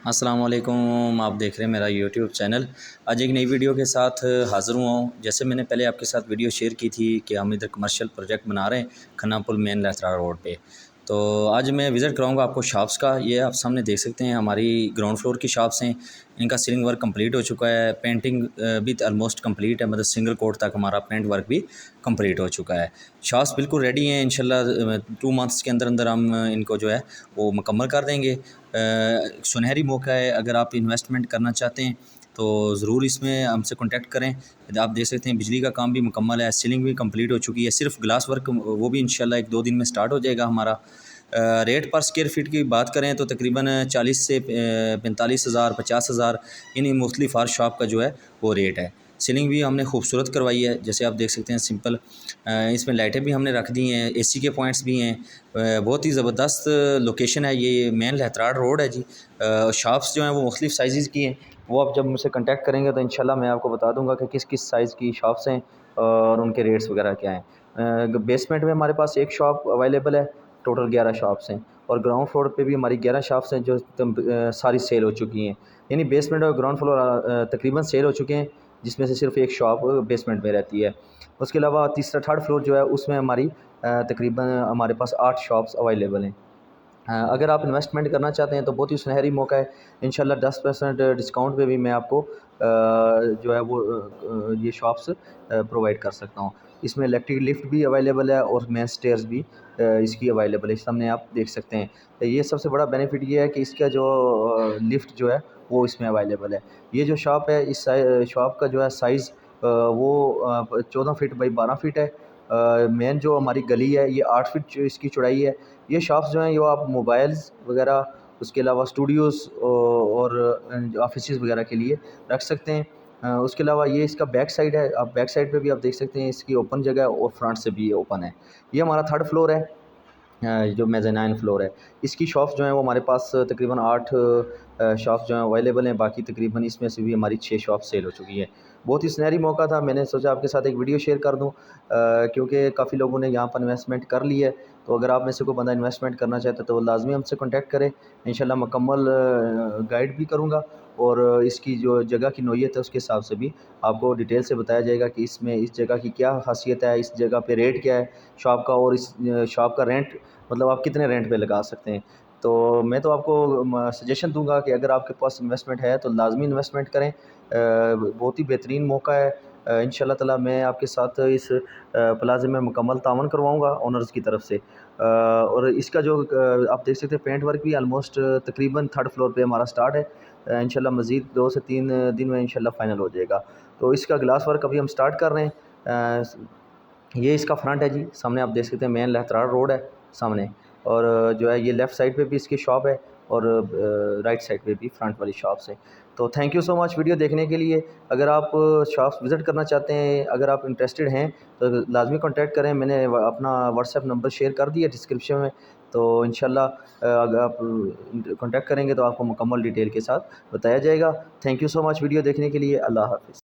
अस्सलाम वालेकुम। आप देख रहे हैं मेरा यूट्यूब चैनल। आज एक नई वीडियो के साथ हाज़िर हुआ हूँ। जैसे मैंने पहले आपके साथ वीडियो शेयर की थी कि हम इधर कमर्शियल प्रोजेक्ट बना रहे हैं खन्ना पुल मेन लहसरा रोड पे। तो आज मैं विज़िट कराऊंगा आपको शॉप्स का। ये आप सामने देख सकते हैं हमारी ग्राउंड फ्लोर की शॉप्स हैं। इनका सीलिंग वर्क कंप्लीट हो चुका है, पेंटिंग भी ऑलमोस्ट कंप्लीट है, मतलब सिंगल कोट तक हमारा पेंट वर्क भी कंप्लीट हो चुका है। शॉप्स बिल्कुल रेडी हैं। इंशाल्लाह 2 मंथ्स के अंदर अंदर हम इनको जो है वो मुकम्मल कर देंगे। सुनहरी मौका है, अगर आप इन्वेस्टमेंट करना चाहते हैं तो ज़रूर इसमें हमसे कांटेक्ट करें। आप देख सकते हैं बिजली का काम भी मुकम्मल है, सीलिंग भी कंप्लीट हो चुकी है, सिर्फ ग्लास वर्क वो भी इंशाल्लाह 1-2 दिन में स्टार्ट हो जाएगा हमारा। रेट पर स्क्वायर फीट की बात करें तो तकरीबन 40 से 45,000 50,000 इन मुख्तलिफ हर शॉप का जो है वो रेट है। सीलिंग भी हमने खूबसूरत करवाई है, जैसे आप देख सकते हैं सिंपल। इसमें लाइटें भी हमने रख दी हैं, एसी के पॉइंट्स भी हैं। बहुत ही ज़बरदस्त लोकेशन है, ये मेन लहतराड़ रोड है जी। शॉप्स जो हैं वो मुख्तलिफ साइज़ की हैं। वो आप जब मुझसे कांटेक्ट करेंगे तो इंशाल्लाह मैं आपको बता दूंगा कि किस किस साइज़ की शॉप्स हैं और उनके रेट्स वगैरह क्या हैं। बेसमेंट में हमारे पास एक शॉप अवेलेबल है, टोटल 11 शॉप्स हैं। और ग्राउंड फ्लोर पे भी हमारी 11 शॉप्स हैं जो सारी सेल हो चुकी हैं। यानी बेसमेंट और ग्राउंड फ्लोर तकरीबन सेल हो चुके हैं, जिसमें से सिर्फ एक शॉप बेसमेंट में रहती है। उसके अलावा तीसरा थर्ड फ्लोर जो है उसमें हमारी तकरीबन हमारे पास 8 शॉप्स अवेलेबल हैं। अगर आप इन्वेस्टमेंट करना चाहते हैं तो बहुत ही सुनहरी मौका है। इंशाल्लाह 10% डिस्काउंट पे भी मैं आपको जो है वो ये शॉप्स प्रोवाइड कर सकता हूँ। इसमें इलेक्ट्रिक लिफ्ट भी अवेलेबल है और मेन स्टेयर्स भी इसकी अवेलेबल है, सामने आप देख सकते हैं। ये सबसे बड़ा बेनिफिट ये है कि इसका जो लिफ्ट जो है वो इसमें अवेलेबल है। ये जो शॉप है इस शॉप का जो है साइज़ वो 14 फीट बाई 12 फीट है। मेन जो हमारी गली है ये 8 फीट जो इसकी चौड़ाई है। ये शॉप्स जो हैं ये आप मोबाइल्स वगैरह, उसके अलावा स्टूडियोज़ और ऑफिसेज़ वगैरह के लिए रख सकते हैं। उसके अलावा ये इसका बैक साइड है, आप बैक साइड पे भी आप देख सकते हैं इसकी ओपन जगह है और फ्रंट से भी ये ओपन है। ये हमारा थर्ड फ्लोर है, जो मेज़ानाइन फ्लोर है। इसकी शॉप्स जो हैं वो हमारे पास तकरीबन 8 शॉप्स जो हैं अवेलेबल हैं। बाकी तकरीबन इसमें से भी हमारी 6 शॉप सेल हो चुकी है। बहुत ही सुनहरी मौका था, मैंने सोचा आपके साथ एक वीडियो शेयर कर दूं, क्योंकि काफ़ी लोगों ने यहाँ पर इन्वेस्टमेंट कर ली है। तो अगर आप में से कोई बंदा इन्वेस्टमेंट करना चाहता है तो वो लाजमी हमसे कॉन्टैक्ट करे। इंशाल्लाह मुकम्मल गाइड भी करूँगा और इसकी जो जगह की नौइयत है उसके हिसाब से भी आपको डिटेल से बताया जाएगा कि इसमें इस जगह की क्या खासियत है, इस जगह पे रेट क्या है शॉप का, और इस शॉप का रेंट मतलब आप कितने रेंट पे लगा सकते हैं। तो मैं तो आपको सजेशन दूंगा कि अगर आपके पास इन्वेस्टमेंट है तो लाजमी इन्वेस्टमेंट करें। बहुत ही बेहतरीन मौका है। इंशाल्लाह ताला मैं आपके साथ इस प्लाज़े में मुकम्मल तावन करवाऊंगा ओनर्स की तरफ से। और इसका जो आप देख सकते हैं पेंट वर्क भी आलमोस्ट तकरीबन थर्ड फ्लोर पे हमारा स्टार्ट है। इंशाल्लाह मज़ीद 2 से 3 दिन में इंशाल्लाह फ़ाइनल हो जाएगा। तो इसका ग्लास वर्क अभी हम स्टार्ट कर रहे हैं। ये इसका फ्रंट है जी, सामने आप देख सकते हैं मेन लहतराड़ रोड है सामने। और जो है ये लेफ़्ट साइड पे भी इसकी शॉप है और राइट साइड पे भी फ्रंट वाली शॉप्स है। तो thank you so much video देखने के लिए। अगर आप शॉप्स विज़िट करना चाहते हैं, अगर आप इंटरेस्टेड हैं तो लाजमी कॉन्टैक्ट करें। मैंने अपना व्हाट्सएप नंबर शेयर कर दिया डिस्क्रिप्शन में। तो इंशाल्लाह अगर आप कॉन्टैक्ट करेंगे तो आपको मुकम्मल डिटेल के साथ बताया जाएगा। Thank you so much video देखने के लिए। अल्लाह हाफ़िज़।